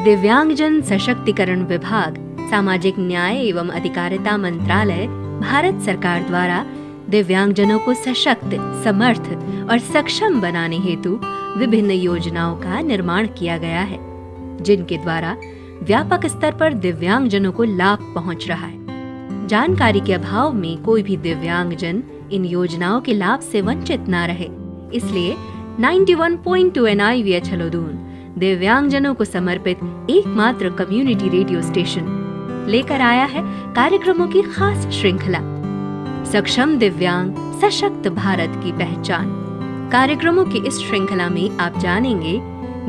दिव्यांगजन सशक्तिकरण विभाग, सामाजिक न्याय एवं अधिकारिता मंत्रालय, भारत सरकार द्वारा दिव्यांगजनों को सशक्त, समर्थ और सक्षम बनाने हेतु विभिन्न योजनाओं का निर्माण किया गया है, जिनके द्वारा व्यापक स्तर पर दिव्यांगजनों को लाभ पहुंच रहा है। जानकारी के अभाव में कोई भी दिव्यांगजन इन योजनाओं के लाभ से वंचित न रहे, इसलिए 91.2 NIVH हलोदून दिव्यांगजनों को समर्पित एकमात्र कम्युनिटी रेडियो स्टेशन लेकर आया है कार्यक्रमों की खास श्रृंखला, सक्षम दिव्यांग सशक्त भारत की पहचान। कार्यक्रमों की इस श्रृंखला में आप जानेंगे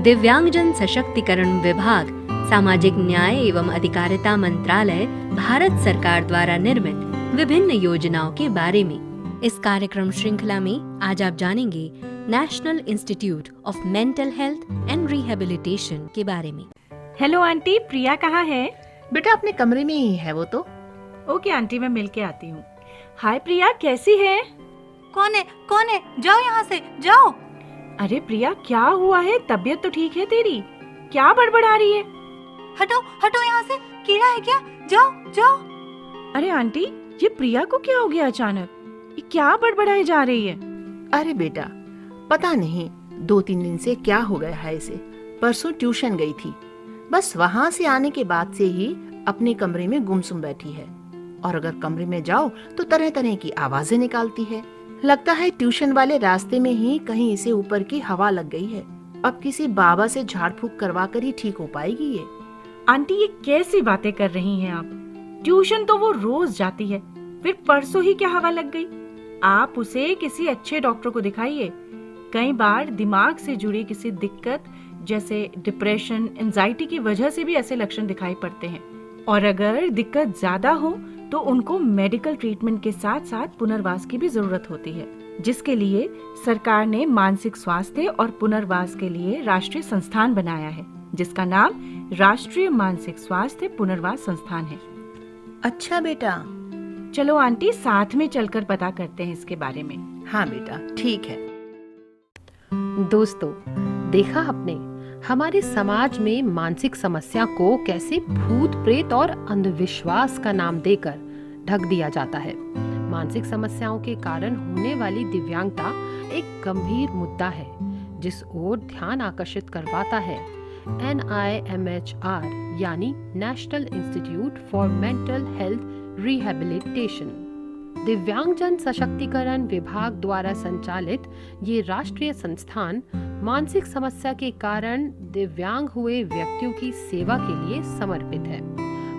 दिव्यांगजन सशक्तिकरण विभाग, सामाजिक न्याय एवं अधिकारिता मंत्रालय, भारत सरकार द्वारा निर्मित विभिन्न योजनाओं के बारे में। इस कार्यक्रम श्रृंखला में आज आप जानेंगे national institute of mental health and rehabilitation के बारे में। हेलो आंटी, प्रिया कहाँ है? बेटा अपने कमरे में ही है वो तो। ओके आंटी, मैं मिल के आती हूँ। हाय प्रिया, कैसी है? कौन है? जाओ यहाँ से, जाओ। अरे प्रिया, क्या हुआ है? तबीयत तो ठीक है तेरी, क्या बड़बड़ा रही है? हटो यहाँ से, कीड़ा है क्या? जाओ। अरे आंटी, ये प्रिया को क्या हो गया अचानक? ये क्या बड़बड़ाई जा रही है? अरे बेटा पता नहीं 2-3 दिन से क्या हो गया है इसे। परसों ट्यूशन गई थी, बस वहाँ से आने के बाद से ही अपने कमरे में गुमसुम बैठी है, और अगर कमरे में जाओ तो तरह तरह की आवाजें निकालती है। लगता है ट्यूशन वाले रास्ते में ही कहीं इसे ऊपर की हवा लग गई है। अब किसी बाबा से झाड़ फूक करवा कर ही ठीक हो पाएगी ये। आंटी, ये कैसी बातें कर रही हैं आप? ट्यूशन तो वो रोज जाती है, फिर परसों ही क्या हवा लग गई? आप उसे किसी अच्छे डॉक्टर को दिखाइए। कई बार दिमाग से जुड़ी किसी दिक्कत जैसे डिप्रेशन, एंजाइटी की वजह से भी ऐसे लक्षण दिखाई पड़ते हैं, और अगर दिक्कत ज्यादा हो तो उनको मेडिकल ट्रीटमेंट के साथ साथ पुनर्वास की भी जरूरत होती है, जिसके लिए सरकार ने मानसिक स्वास्थ्य और पुनर्वास के लिए राष्ट्रीय संस्थान बनाया है, जिसका नाम राष्ट्रीय मानसिक स्वास्थ्य पुनर्वास संस्थान है। अच्छा बेटा, चलो आंटी, साथ में चलकर पता करते हैं इसके बारे में। हाँ बेटा, ठीक है। दोस्तों, देखा आपने हमारे समाज में मानसिक समस्या को कैसे भूत प्रेत और अंधविश्वास का नाम देकर ढक दिया जाता है। मानसिक समस्याओं के कारण होने वाली दिव्यांगता एक गंभीर मुद्दा है, जिस ओर ध्यान आकर्षित करवाता है NIMHR यानी national institute for mental health rehabilitation. दिव्यांगजन सशक्तिकरण विभाग द्वारा संचालित ये राष्ट्रीय संस्थान मानसिक समस्या के कारण दिव्यांग हुए व्यक्तियों की सेवा के लिए समर्पित है।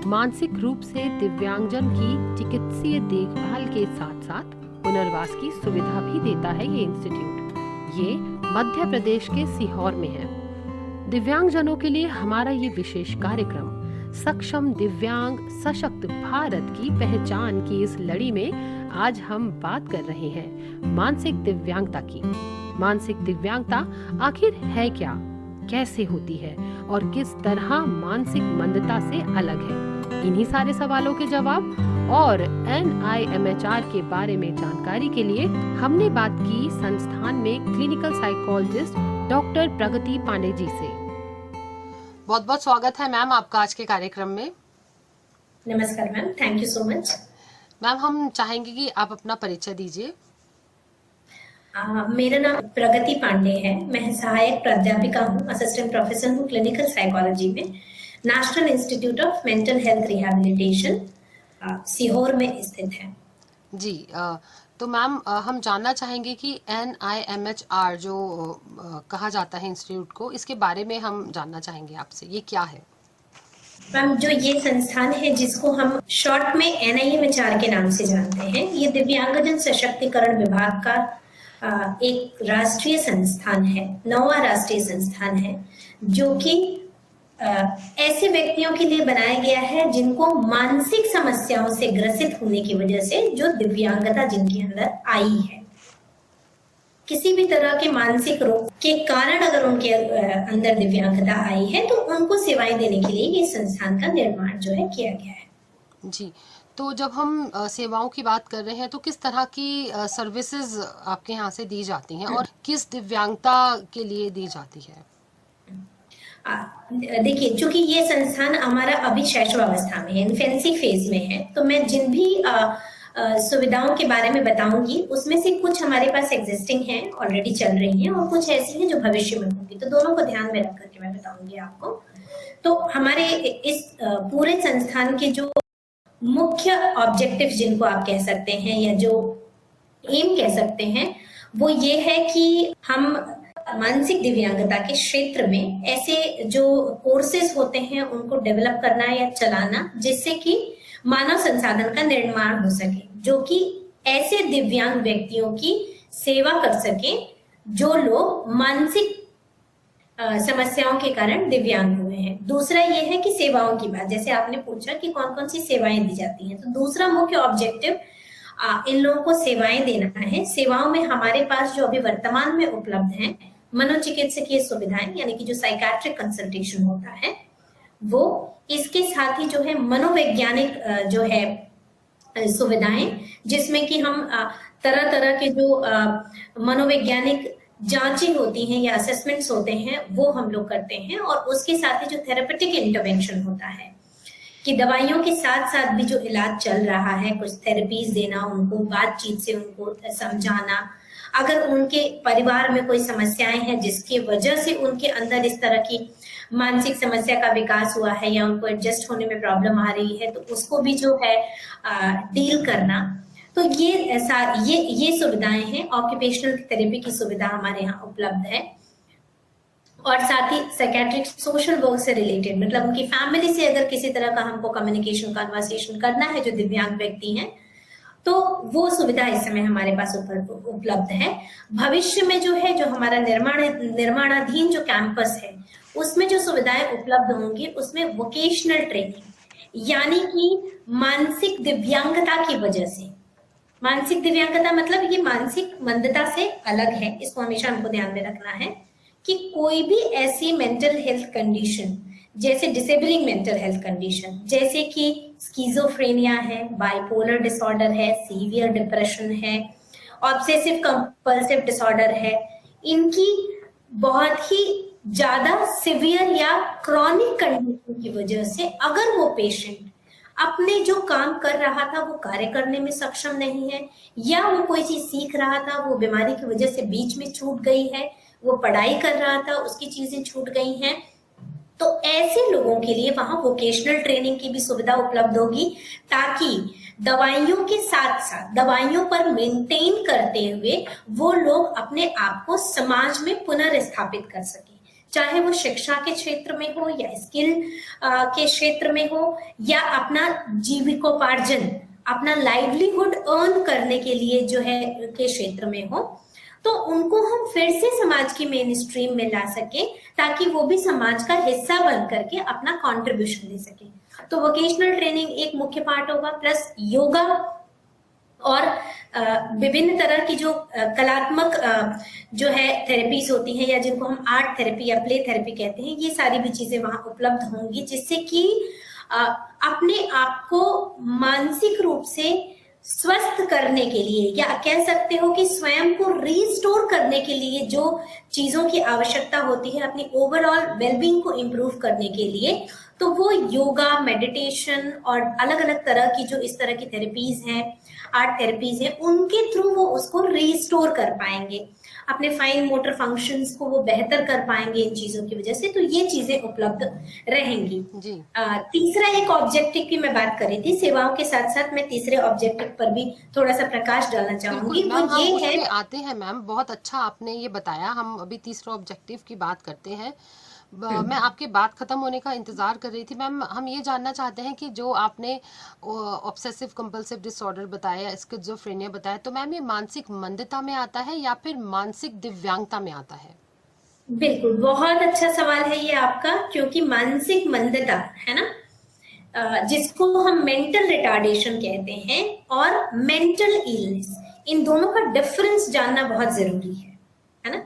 मानसिक रूप से दिव्यांगजन की चिकित्सीय देखभाल के साथ साथ पुनर्वास की सुविधा भी देता है ये इंस्टीट्यूट। ये मध्य प्रदेश के सीहोर में है। दिव्यांगजनों के लिए हमारा ये विशेष कार्यक्रम सक्षम दिव्यांग सशक्त भारत की पहचान की इस लड़ी में आज हम बात कर रहे हैं मानसिक दिव्यांगता की। मानसिक दिव्यांगता आखिर है क्या, कैसे होती है और किस तरह मानसिक मंदता से अलग है? इन्हीं सारे सवालों के जवाब और NIMHR के बारे में जानकारी के लिए हमने बात की संस्थान में क्लिनिकल साइकोलॉजिस्ट डॉक्टर प्रगति पांडे जी से। बहुत बहुत स्वागत है मैम आपका आज के कार्यक्रम में। नमस्कार ma'am, thank you so much. Ma'am, हम चाहेंगे कि आप अपना परिचय दीजिए। मेरा नाम प्रगति पांडे है। मैं सहायक प्राध्यापिका हूँ, असिस्टेंट प्रोफेसर हूँ क्लिनिकल साइकोलॉजी में, national institute of mental health rehabilitation Sehore में स्थित है। जी, तो मैम हम जानना चाहेंगे कि NIMHR जो कहा जाता है इंस्टीट्यूट को, इसके बारे में हम जानना चाहेंगे आपसे, ये क्या है? मैम, जो ये संस्थान है जिसको हम शॉर्ट में NIMHR के नाम से जानते हैं, ये दिव्यांगजन सशक्तिकरण विभाग का एक राष्ट्रीय संस्थान है, 9वां राष्ट्रीय संस्थान है, जो कि ऐसे व्यक्तियों के लिए बनाया गया है जिनको मानसिक समस्याओं से ग्रसित होने की वजह से जो दिव्यांगता जिनके अंदर आई है, किसी भी तरह के मानसिक रोग के कारण अगर उनके अंदर दिव्यांगता आई है तो उनको सेवाएं देने के लिए ये संस्थान का निर्माण जो है किया गया है। जी, तो जब हम सेवाओं की बात कर रहे हैं तो किस तरह की सर्विसेज आपके यहाँ से दी जाती हैं और किस दिव्यांगता के लिए दी जाती है? देखिए, चूंकि ये संस्थान हमारा अभी शैशवावस्था में है, इन्फेंसी फेज में है, तो मैं जिन भी सुविधाओं के बारे में बताऊंगी उसमें से कुछ हमारे पास एग्जिस्टिंग हैं, ऑलरेडी चल रही हैं, और कुछ ऐसी हैं जो भविष्य में होंगी। तो दोनों को ध्यान में रख करके मैं बताऊंगी आपको। तो हमारे इस पूरे संस्थान के जो मुख्य ऑब्जेक्टिव जिनको आप कह सकते हैं या जो एम कह सकते हैं, वो ये है कि हम मानसिक दिव्यांगता के क्षेत्र में ऐसे जो कोर्सेज होते हैं उनको डेवलप करना या चलाना, जिससे कि मानव संसाधन का निर्माण हो सके, जो कि ऐसे दिव्यांग व्यक्तियों की सेवा कर सके जो लोग मानसिक समस्याओं के कारण दिव्यांग हुए हैं। दूसरा ये है कि सेवाओं की बात, जैसे आपने पूछा कि कौन कौन सी सेवाएं दी जाती हैं, तो दूसरा मुख्य ऑब्जेक्टिव इन लोगों को सेवाएं देना है। सेवाओं में हमारे पास जो अभी वर्तमान में उपलब्ध हैं मनोचिकित्सकीय सुविधाएं, यानी कि जो साइकाट्रिक कंसल्टेशन होता है वो, इसके साथ ही जो है मनोवैज्ञानिक जो है सुविधाएं, जिसमें कि हम तरह तरह के जो मनोवैज्ञानिक जांचें होती हैं या असेसमेंट्स होते हैं वो हम लोग करते हैं। और उसके साथ ही जो थेरेपेटिक इंटरवेंशन होता है कि दवाइयों के साथ साथ भी जो इलाज चल रहा है, कुछ थेरेपीज देना, उनको बातचीत से उनको समझाना, अगर उनके परिवार में कोई समस्याएं हैं जिसकी वजह से उनके अंदर इस तरह की मानसिक समस्या का विकास हुआ है या उनको एडजस्ट होने में प्रॉब्लम आ रही है, तो उसको भी जो है डील करना। तो ये सुविधाएं हैं। ऑक्यूपेशनल थेरेपी की सुविधा हमारे यहाँ उपलब्ध है, और साथ ही साइकेट्रिक सोशल वर्क से रिलेटेड, मतलब उनकी फैमिली से अगर किसी तरह का हमको कम्युनिकेशन कन्वर्सेशन करना है जो दिव्यांग व्यक्ति हैं, तो वो सुविधा इस समय हमारे पास उपलब्ध है। भविष्य में जो है, जो हमारा निर्माणाधीन जो कैंपस है, उसमें जो सुविधाएं उपलब्ध होंगी उसमें वोकेशनल ट्रेनिंग, यानी कि मानसिक दिव्यांगता की वजह से, मानसिक दिव्यांगता मतलब ये मानसिक मंदता से अलग है, इसको हमेशा हमको ध्यान में रखना है कि कोई भी ऐसी मेंटल हेल्थ कंडीशन, जैसे डिसेबलिंग मेंटल हेल्थ कंडीशन, जैसे कि स्किज़ोफ्रेनिया है, बाइपोलर डिसऑर्डर है, सीवियर डिप्रेशन है, ऑब्सेसिव कंपल्सिव डिसऑर्डर है, इनकी बहुत ही ज्यादा सिवियर या क्रॉनिक कंडीशन की वजह से अगर वो पेशेंट अपने जो काम कर रहा था वो कार्य करने में सक्षम नहीं है, या वो कोई चीज सीख रहा था वो बीमारी की वजह से बीच में छूट गई है, वो पढ़ाई कर रहा था उसकी चीजें छूट गई हैं, तो ऐसे लोगों के लिए वहां वोकेशनल ट्रेनिंग की भी सुविधा उपलब्ध होगी, ताकि दवाइयों के साथ साथ दवाइयों पर मेंटेन करते हुए वो लोग अपने आप को समाज में पुनर्स्थापित कर सके, चाहे वो शिक्षा के क्षेत्र में हो या स्किल के क्षेत्र में हो, या अपना जीविकोपार्जन, अपना लाइवलीहुड अर्न करने के लिए जो है के क्षेत्र में हो, तो उनको हम फिर से समाज की मेन स्ट्रीम में ला सके, ताकि वो भी समाज का हिस्सा बन करके अपना कंट्रीब्यूशन दे सके। तो वोकेशनल ट्रेनिंग एक मुख्य पार्ट होगा, प्लस योगा और विभिन्न तरह की जो कलात्मक जो है थेरेपीज होती हैं, या जिनको हम आर्ट थेरेपी या प्ले थेरेपी कहते हैं, ये सारी भी चीजें वहां उपलब्ध होंगी, जिससे कि अपने आप को मानसिक रूप से स्वस्थ करने के लिए, या कह सकते हो कि स्वयं को रीस्टोर करने के लिए जो चीजों की आवश्यकता होती है अपनी ओवरऑल वेलबींग को इम्प्रूव करने के लिए, तो वो योगा, मेडिटेशन और अलग अलग तरह की जो इस तरह की थेरेपीज हैं, आर्ट थेरेपीज हैं, उनके थ्रू वो उसको रीस्टोर कर पाएंगे, अपने फाइन मोटर फंक्शंस को वो बेहतर कर पाएंगे इन चीजों की वजह से। तो ये चीजें उपलब्ध रहेंगी जी। तीसरा एक ऑब्जेक्टिव की मैं बात कर रही थी, सेवाओं के साथ साथ मैं तीसरे ऑब्जेक्टिव पर भी थोड़ा सा प्रकाश डालना चाहूंगी, वो ये है। आते हैं मैम, बहुत अच्छा आपने ये बताया। हम अभी तीसरा ऑब्जेक्टिव की बात करते हैं। मैं आपकी बात खत्म होने का इंतजार कर रही थी मैम। हम ये जानना चाहते हैं कि जो आपने ऑब्सेसिव कंपल्सिव डिसऑर्डर बताया, स्किज़ोफ्रेनिया बताया, तो मैम ये मानसिक मंदता में आता है या फिर मानसिक दिव्यांगता में आता है? बिल्कुल, बहुत अच्छा सवाल है ये आपका, क्योंकि मानसिक मंदता है ना, जिसको हम मेंटल रिटार्डेशन कहते हैं, और मेंटल इलनेस, इन दोनों का डिफरेंस जानना बहुत जरूरी है ना।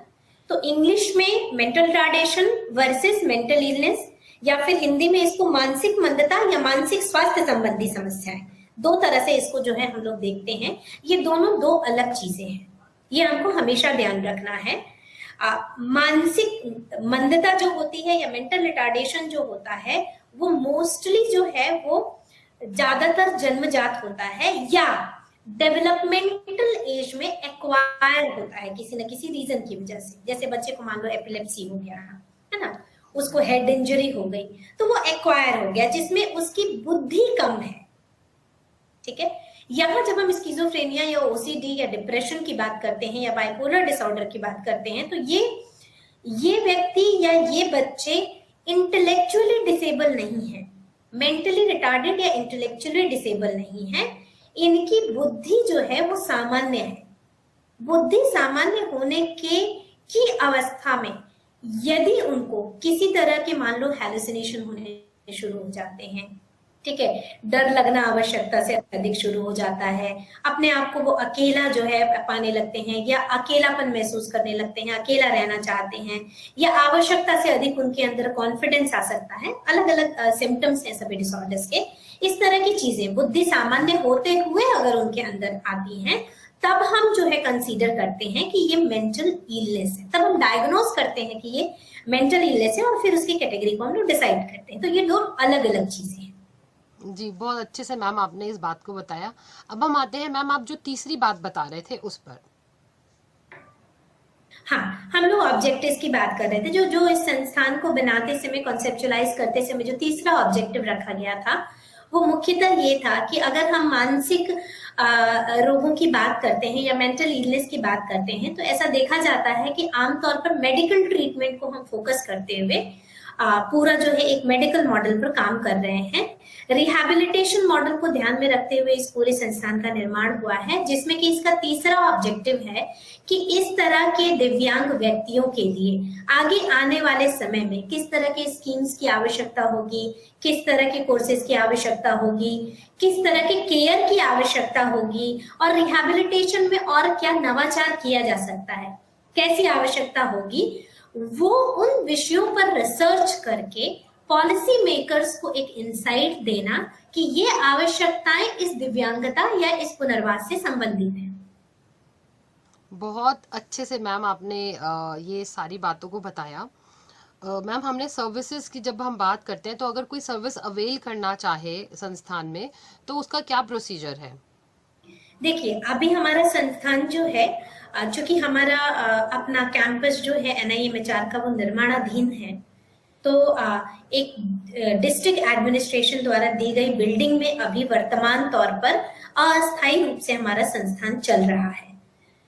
तो इंग्लिश में mental retardation versus mental illness, या फिर हिंदी में इसको मानसिक मंदता या मानसिक स्वास्थ्य संबंधी समस्याएं, दो तरह से इसको जो है हम लोग देखते हैं। ये दोनों दो अलग चीजें हैं, ये हमको हमेशा ध्यान रखना है। मानसिक मंदता जो होती है या मेंटल रिटार्डेशन जो होता है वो मोस्टली जो है वो ज्यादातर जन्मजात होता है या डेवलपमेंटल एज में एक्वायर होता है किसी न किसी रीजन की वजह से। जैसे बच्चे को मान लो एपिलेप्सी हो गया है ना, उसको हेड इंजरी हो गई तो वो एक्वायर हो गया जिसमें उसकी बुद्धि कम है। ठीक है, यहाँ जब हम स्किज़ोफ्रेनिया या ओसीडी या डिप्रेशन की बात करते हैं या बाइपोलर डिसऑर्डर की बात करते हैं तो ये व्यक्ति या ये बच्चे इंटेलेक्चुअली डिसेबल नहीं है, मेंटली रिटार्डेड या इंटेलेक्चुअली डिसेबल नहीं है। इनकी बुद्धि जो है वो सामान्य है। बुद्धि सामान्य होने की अवस्था में यदि उनको किसी तरह के मान लो हैलुसिनेशन होने शुरू हो जाते हैं, ठीक है, डर लगना आवश्यकता से अधिक शुरू हो जाता है, अपने आप को वो अकेला जो है पाने लगते हैं या अकेलापन महसूस करने लगते हैं, अकेला रहना चाहते हैं या आवश्यकता से अधिक उनके अंदर कॉन्फिडेंस आ सकता है। अलग अलग सिम्टम्स हैं सभी डिसऑर्डर्स के। इस तरह की चीजें बुद्धि सामान्य होते हुए अगर उनके अंदर आती हैं तब हम जो है कंसीडर करते हैं कि ये मेंटल इलनेस है, तब हम डायग्नोज करते हैं कि ये मेंटल इलनेस है और फिर उसकी कैटेगरी को हम लोग डिसाइड करते हैं। तो ये दो अलग अलग चीजें हैं। जी, बहुत अच्छे से मैम आपने इस बात को बताया। अब हम आते हैं मैम, आप जो तीसरी बात बता रहे थे उस पर। हाँ, हम लोग ऑब्जेक्टिव्स की बात कर रहे थे। जो इस संस्थान को बनाते समय, कॉन्सेप्चुलाइज करते समय जो तीसरा ऑब्जेक्टिव रखा गया था वो मुख्यतः ये था कि अगर हम मानसिक रोगों की बात करते हैं या मेंटल इलनेस की बात करते हैं तो ऐसा देखा जाता है कि आमतौर पर मेडिकल ट्रीटमेंट को हम फोकस करते हुए पूरा जो है एक मेडिकल मॉडल पर काम कर रहे हैं। रिहैबिलिटेशन मॉडल को ध्यान में रखते हुए इस पूरे संस्थान का निर्माण हुआ है, जिसमें कि इसका तीसरा ऑब्जेक्टिव है कि इस तरह के दिव्यांग व्यक्तियों के लिए आगे आने वाले समय में किस तरह के स्कीम्स की आवश्यकता होगी, किस तरह के कोर्सेज की आवश्यकता होगी, किस तरह के केयर की आवश्यकता होगी और रिहैबिलिटेशन में और क्या नवाचार किया जा सकता है, कैसी आवश्यकता होगी, वो उन विषयों पर रिसर्च करके पॉलिसी मेकर्स को एक इंसाइट देना कि ये आवश्यकताएं इस दिव्यांगता या इस पुनर्वास से संबंधित हैं। बहुत अच्छे से मैम आपने ये सारी बातों को बताया। मैम, हमने सर्विसेज की जब हम बात करते हैं तो अगर कोई सर्विस अवेल करना चाहे संस्थान में तो उसका क्या प्रोसीजर है? देखिए, अभी हमारा संस्थान जो है, चूंकि हमारा अपना कैंपस जो है NIMHR का वो निर्माणाधीन है, तो एक डिस्ट्रिक्ट एडमिनिस्ट्रेशन द्वारा दी गई बिल्डिंग में अभी वर्तमान तौर पर अस्थायी रूप से हमारा संस्थान चल रहा है।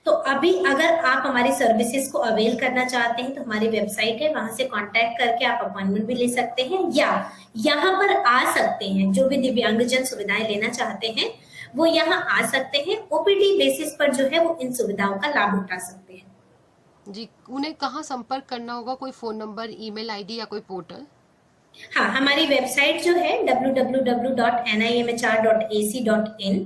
तो अभी अगर आप हमारी सर्विसेज को अवेल करना चाहते हैं तो हमारी वेबसाइट है, वहां से कांटेक्ट करके आप अपॉइंटमेंट भी ले सकते हैं या यहाँ पर आ सकते हैं। जो भी दिव्यांगजन सुविधाएं लेना चाहते हैं वो यहाँ आ सकते हैं, OPD बेसिस पर जो है वो इन सुविधाओं का लाभ उठा सकते हैं। जी, उन्हें कहाँ संपर्क करना होगा? कोई फोन नंबर, ईमेल आईडी या कोई पोर्टल? हाँ, हमारी वेबसाइट जो है www.nimhr.ac.in,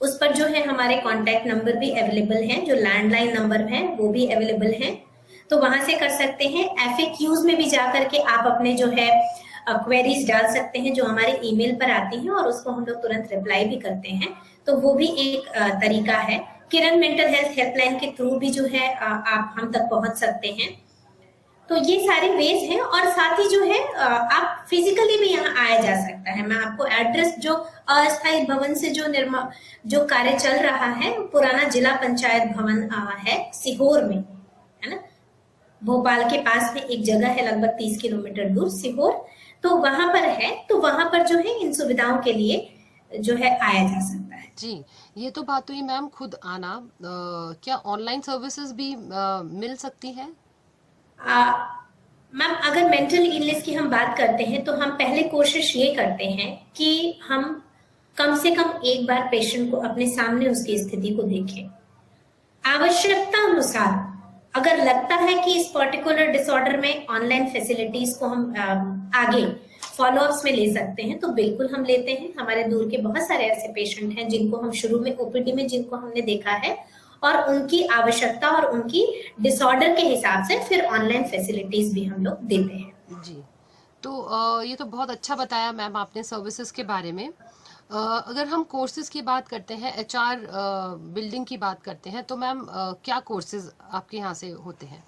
उस पर जो है हमारे कांटेक्ट नंबर भी अवेलेबल हैं, जो लैंडलाइन नंबर हैं वो भी अवेलेबल हैं, तो वहां से कर सकते हैं। FAQs में भी जा करके आप अपने जो है क्वेरीज डाल सकते हैं जो हमारे ईमेल पर आती हैं और उसको हम लोग तुरंत रिप्लाई भी करते हैं, तो वो भी एक तरीका है। किरण मेंटल हेल्थ हेल्पलाइन के थ्रू भी जो है आप हम तक पहुंच सकते हैं। तो ये सारे वेज हैं और साथ ही जो है आप फिजिकली भी यहाँ आया जा सकता है। मैं आपको एड्रेस, जो अस्थायी भवन से जो कार्य चल रहा है, पुराना जिला पंचायत भवन है सीहोर में, है ना, भोपाल के पास में एक जगह है लगभग 30 किलोमीटर दूर सीहोर, तो वहां पर है, तो वहां पर जो है इन सुविधाओं के लिए जो है आया जा सकता है। जी, ये तो बात हुई मैम खुद आना। क्या ऑनलाइन सर्विसेज भी मिल सकती है? मैम, अगर मेंटल इलनेस की हम बात करते हैं तो हम पहले कोशिश ये करते हैं कि हम कम से कम एक बार पेशेंट को अपने सामने उसकी स्थिति को देखें। आवश्यकता अनुसार अगर लगता है कि इस पर्टिकुलर डिसऑर्डर में ऑनलाइन फैसिलिटीज को हम आगे फॉलोअप्स में ले सकते हैं तो बिल्कुल हम लेते हैं। हमारे दूर के बहुत सारे ऐसे पेशेंट हैं जिनको हम शुरू में OPD में जिनको हमने देखा है और उनकी आवश्यकता और उनकी डिसऑर्डर के हिसाब से फिर ऑनलाइन फैसिलिटीज भी हम लोग देते हैं। जी, तो ये तो बहुत अच्छा बताया मैम आपने सर्विसेज के बारे में। अगर हम कोर्सेज की बात करते हैं, HR बिल्डिंग की बात करते हैं, तो मैम क्या कोर्सेज आपके यहाँ से होते हैं?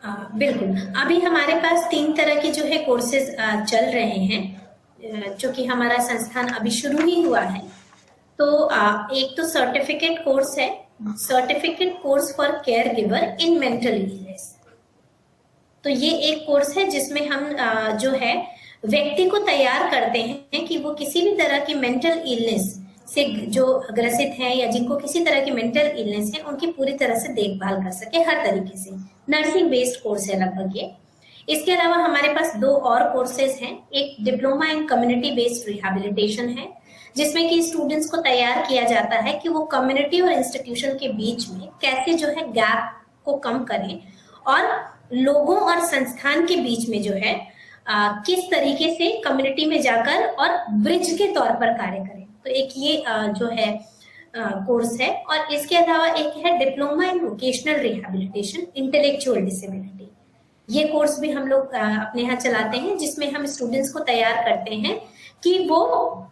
बिल्कुल। अभी हमारे पास 3 तरह के जो है कोर्सेज चल रहे हैं, चूँकि हमारा संस्थान अभी शुरू ही हुआ है। तो एक तो सर्टिफिकेट कोर्स है, certificate course for care giver in mental illness. तो ये एक कोर्स है जिसमें हम जो है व्यक्ति को तैयार करते हैं कि वो किसी भी तरह की मेंटल इलनेस से जो ग्रसित हैं या जिनको किसी तरह की मेंटल इलनेस है, उनकी पूरी तरह से देखभाल कर सके हर तरीके से। नर्सिंग बेस्ड कोर्स है लगभग ये। इसके अलावा हमारे पास 2 और कोर्सेज हैं। एक diploma in community based rehabilitation है, जिसमें कि स्टूडेंट्स को तैयार किया जाता है कि वो कम्युनिटी और इंस्टीट्यूशन के बीच में कैसे जो है गैप को कम करें और लोगों और संस्थान के बीच में जो है किस तरीके से कम्युनिटी में जाकर और ब्रिज के तौर पर कार्य करें। तो एक ये जो है कोर्स है। और इसके अलावा एक है diploma in vocational rehabilitation intellectual disability. ये कोर्स भी हम लोग अपने यहाँ चलाते हैं, जिसमें हम स्टूडेंट्स को तैयार करते हैं कि वो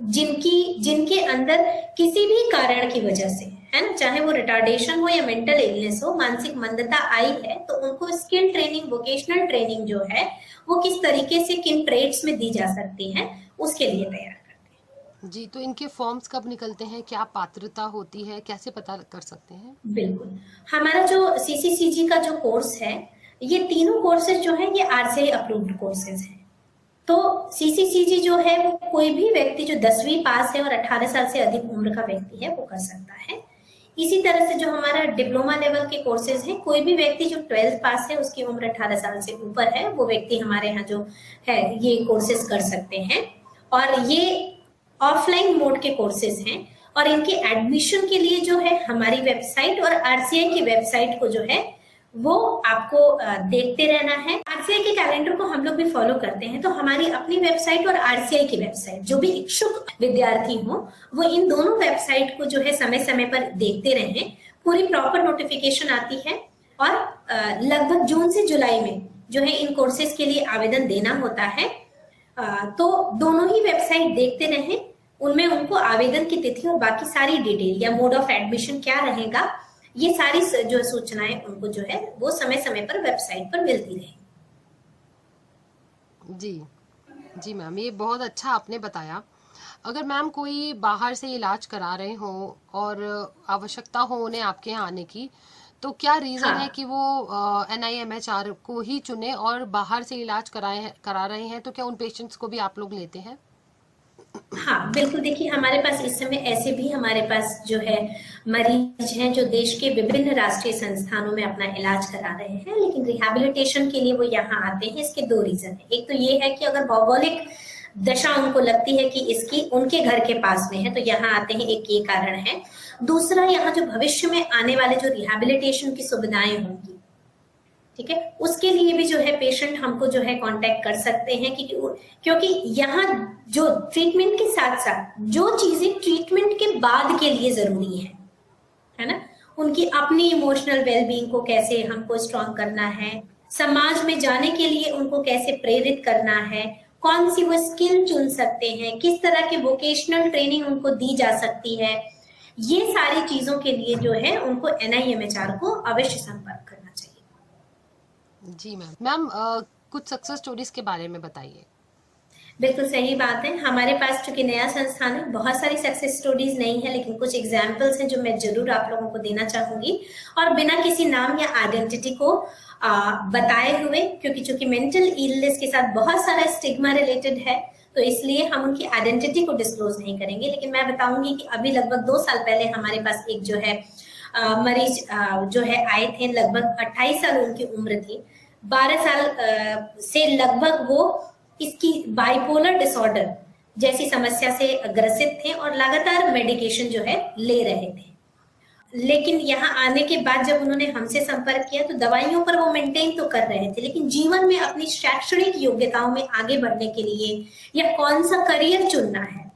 जिनके अंदर किसी भी कारण की वजह से, है ना, चाहे वो रिटार्डेशन हो या मेंटल इलनेस हो, मानसिक मंदता आई है, तो उनको स्किल ट्रेनिंग, वोकेशनल ट्रेनिंग जो है वो किस तरीके से किन ट्रेड्स में दी जा सकती है, उसके लिए तैयार करते हैं। जी, तो इनके फॉर्म्स कब निकलते हैं, क्या पात्रता होती है, कैसे पता कर सकते हैं? बिल्कुल, हमारा जो सीसीसीजी का जो कोर्स है, ये तीनों कोर्सेज जो है ये आरसीआई अप्रूव्ड कोर्सेज हैं। तो सीसीसीजी जो है वो कोई भी व्यक्ति जो 10वीं पास है और 18 साल से अधिक उम्र का व्यक्ति है वो कर सकता है। इसी तरह से जो हमारा डिप्लोमा लेवल के कोर्सेज हैं, कोई भी व्यक्ति जो 12th पास है, उसकी उम्र 18 साल से ऊपर है, वो व्यक्ति हमारे यहाँ जो है ये कोर्सेज कर सकते हैं। और ये ऑफलाइन मोड के कोर्सेज हैं और इनके एडमिशन के लिए जो है हमारी वेबसाइट और आरसीआई की वेबसाइट को जो है वो आपको देखते रहना है। आरसीआई के कैलेंडर को हम लोग भी फॉलो करते हैं, तो हमारी अपनी वेबसाइट और आरसीआई की वेबसाइट, जो भी इच्छुक विद्यार्थी हो वो इन दोनों वेबसाइट को जो है समय समय पर देखते रहें। पूरी प्रॉपर नोटिफिकेशन आती है और लगभग जून से जुलाई में जो है इन कोर्सेज के लिए आवेदन देना होता है। तो दोनों ही वेबसाइट देखते रहें, उनमें उनको आवेदन की तिथि और बाकी सारी डिटेल या मोड ऑफ एडमिशन क्या रहेगा, ये सारी जो सूचनाएं उनको जो है वो समय समय पर वेबसाइट पर मिलती रहेंगी। जी मैम, ये बहुत अच्छा आपने बताया। अगर मैम कोई बाहर से इलाज करा रहे हो और आवश्यकता हो उन्हें आपके यहाँ आने की, तो क्या रीजन है कि वो NIMHR को ही चुने और बाहर से इलाज करा रहे हैं, तो क्या उन पेशेंट्स को भी आप लोग लेते हैं? हाँ बिल्कुल, देखिए हमारे पास इस समय ऐसे भी हमारे पास जो है मरीज हैं जो देश के विभिन्न राष्ट्रीय संस्थानों में अपना इलाज करा रहे हैं, लेकिन रिहैबिलिटेशन के लिए वो यहाँ आते हैं। इसके 2 रीजन है। एक तो ये है कि अगर भौगोलिक दशा उनको लगती है कि इसकी उनके घर के पास में है तो यहाँ आते हैं, एक ये कारण है। दूसरा, यहाँ जो भविष्य में आने वाले जो रिहैबिलिटेशन की सुविधाएं होंगी, ठीक है, उसके लिए भी जो है पेशेंट हमको जो है कांटेक्ट कर सकते हैं, क्योंकि यहाँ जो ट्रीटमेंट के साथ साथ जो चीजें ट्रीटमेंट के बाद के लिए जरूरी है ना, उनकी अपनी इमोशनल वेलबींग को कैसे हमको स्ट्रॉन्ग करना है, समाज में जाने के लिए उनको कैसे प्रेरित करना है, कौन सी वो स्किल चुन सकते हैं, किस तरह की वोकेशनल ट्रेनिंग उनको दी जा सकती है, ये सारी चीजों के लिए जो है उनको NIMHR को अवश्य संपर्क करना चाहिए। जी मैम, कुछ सक्सेस स्टोरीज के बारे में बताइए। बिल्कुल सही बात है। हमारे पास चूंकि नया संस्थान है, बहुत सारी सक्सेस स्टोरीज नहीं है, लेकिन कुछ एग्जाम्पल्स हैं जो मैं जरूर आप लोगों को देना चाहूंगी, और बिना किसी नाम या आइडेंटिटी को बताए हुए, क्योंकि चूंकि मेंटल इलनेस के साथ बहुत सारा स्टिग्मा रिलेटेड है, तो इसलिए हम उनकी आइडेंटिटी को डिस्क्लोज नहीं करेंगे। लेकिन मैं बताऊंगी कि अभी लगभग 2 साल पहले हमारे पास एक जो है मरीज जो है आए थे, लगभग 28 साल उनकी उम्र थी। 12 साल से लगभग वो इसकी बाइपोलर डिसऑर्डर जैसी समस्या से ग्रसित थे और लगातार मेडिकेशन जो है ले रहे थे। लेकिन यहाँ आने के बाद जब उन्होंने हमसे संपर्क किया तो दवाइयों पर वो मेंटेन तो कर रहे थे, लेकिन जीवन में अपनी शैक्षणिक योग्यताओं में आगे बढ़ने के लिए या कौन सा करियर चुनना है,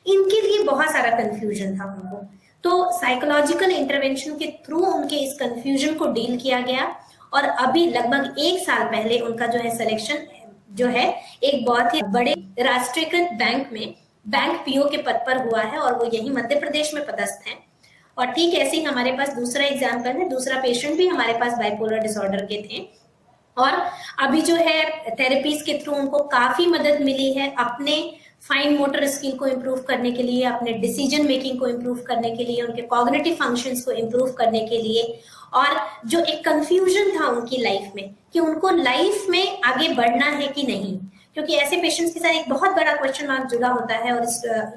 इनके लिए बहुत सारा कंफ्यूजन था उनको। तो साइकोलॉजिकल इंटरवेंशन के थ्रू उनके इस कंफ्यूजन को डील किया गया और अभी लगभग 1 साल पहले उनका जो है सिलेक्शन जो है एक बहुत ही बड़े राष्ट्रीयकृत बैंक में बैंक PO के पद पर हुआ है और वो यही मध्य प्रदेश में पदस्थ हैं। और ठीक ऐसे ही हमारे पास दूसरा एग्जाम्पल है, दूसरा पेशेंट भी हमारे पास बाइपोलर डिसऑर्डर के थे, और अभी जो है थेरेपीज के थ्रू उनको काफी मदद मिली है अपने फाइन मोटर स्किल को इम्प्रूव करने के लिए, अपने डिसीजन मेकिंग को इम्प्रूव करने के लिए, उनके कॉग्निटिव फंक्शंस को इम्प्रूव करने के लिए। और जो एक कंफ्यूजन था उनकी लाइफ में कि उनको लाइफ में आगे बढ़ना है कि नहीं, क्योंकि ऐसे पेशेंट्स के साथ एक बहुत बड़ा क्वेश्चन मार्क जुड़ा होता है और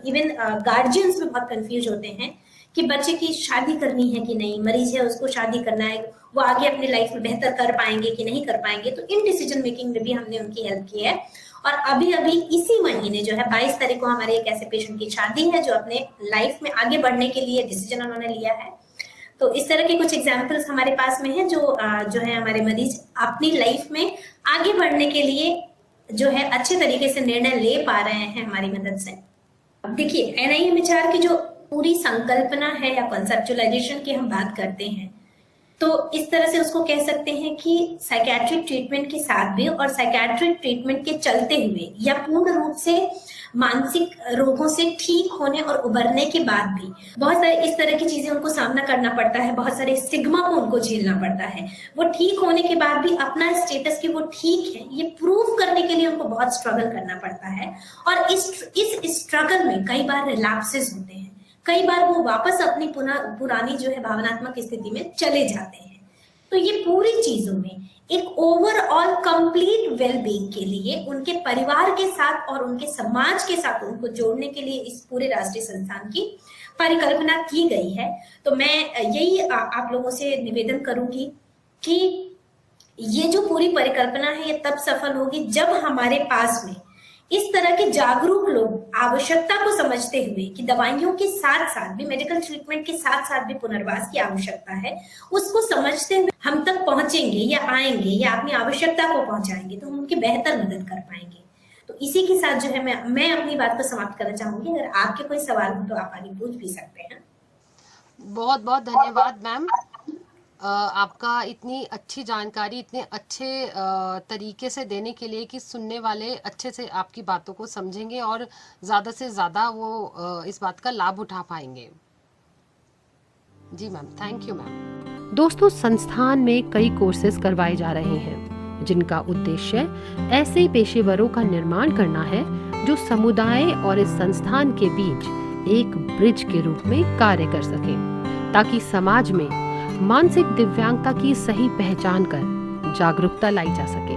इवन गार्जियंस भी बहुत कंफ्यूज होते हैं कि बच्चे की शादी करनी है कि नहीं, मरीज है उसको शादी करना है, वो आगे अपनी लाइफ में बेहतर कर पाएंगे कि नहीं कर पाएंगे। तो इन डिसीजन मेकिंग में भी हमने उनकी हेल्प की है। और अभी अभी इसी महीने जो है 22 तारीख को हमारे एक ऐसे पेशेंट की शादी है जो अपने लाइफ में आगे बढ़ने के लिए डिसीजन उन्होंने लिया है। तो इस तरह के कुछ एग्जाम्पल्स हमारे पास में है जो है हमारे मरीज अपनी लाइफ में आगे बढ़ने के लिए जो है अच्छे तरीके से निर्णय ले पा रहे हैं हमारी मदद से। अब देखिए NIMHR की जो पूरी संकल्पना है या कॉन्सेप्चुअलाइजेशन की हम बात करते हैं तो इस तरह से उसको कह सकते हैं कि साइकेट्रिक ट्रीटमेंट के साथ भी और साइकेट्रिक ट्रीटमेंट के चलते हुए या पूर्ण रूप से मानसिक रोगों से ठीक होने और उबरने के बाद भी बहुत सारे इस तरह की चीजें उनको सामना करना पड़ता है, बहुत सारे स्टिग्मा को उनको झेलना पड़ता है। वो ठीक होने के बाद भी अपना स्टेटस कि वो ठीक है ये प्रूव करने के लिए उनको बहुत स्ट्रगल करना पड़ता है। और इस स्ट्रगल में कई बार रिलैप्सेस होते हैं, कई बार वो वापस अपनी पुरानी जो है भावनात्मक स्थिति में चले जाते हैं। तो ये पूरी चीजों में एक ओवरऑल कंप्लीट वेलबींग के लिए उनके परिवार के साथ और उनके समाज के साथ उनको जोड़ने के लिए इस पूरे राष्ट्रीय संस्थान की परिकल्पना की गई है। तो मैं यही आप लोगों से निवेदन करूंगी कि ये जो पूरी परिकल्पना है ये तब सफल होगी जब हमारे पास में इस तरह के जागरूक लोग आवश्यकता को समझते हुए कि दवाइयों के साथ साथ भी, मेडिकल ट्रीटमेंट के साथ साथ भी पुनर्वास की आवश्यकता है, उसको समझते हुए हम तक पहुंचेंगे या आएंगे या अपनी आवश्यकता को पहुंचाएंगे तो हम उनकी बेहतर मदद कर पाएंगे। तो इसी के साथ जो है मैं अपनी बात को समाप्त करना चाहूंगी। अगर आपके कोई सवाल हो तो आप आगे पूछ भी सकते हैं। बहुत बहुत धन्यवाद मैम, आपका इतनी अच्छी जानकारी इतने अच्छे तरीके से देने के लिए कि सुनने वाले अच्छे से आपकी बातों को समझेंगे और ज़्यादा से ज़्यादा वो इस बात का लाभ उठा पाएंगे। जी मैम, थैंक यू मैम। दोस्तों, संस्थान में कई कोर्सेज करवाए जा रहे हैं जिनका उद्देश्य ऐसे पेशेवरों का निर्माण करना है जो समुदाय और इस संस्थान के बीच एक ब्रिज के रूप में कार्य कर सके, ताकि समाज में मानसिक दिव्यांगता की सही पहचान कर जागरूकता लाई जा सके।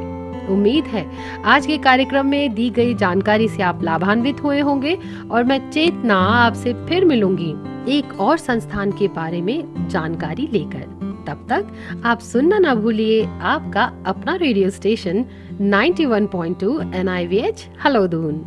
उम्मीद है आज के कार्यक्रम में दी गई जानकारी से आप लाभान्वित हुए होंगे और मैं चेतना आपसे फिर मिलूंगी एक और संस्थान के बारे में जानकारी लेकर। तब तक आप सुनना ना भूलिए आपका अपना रेडियो स्टेशन 91.2 NIVH हलोदून।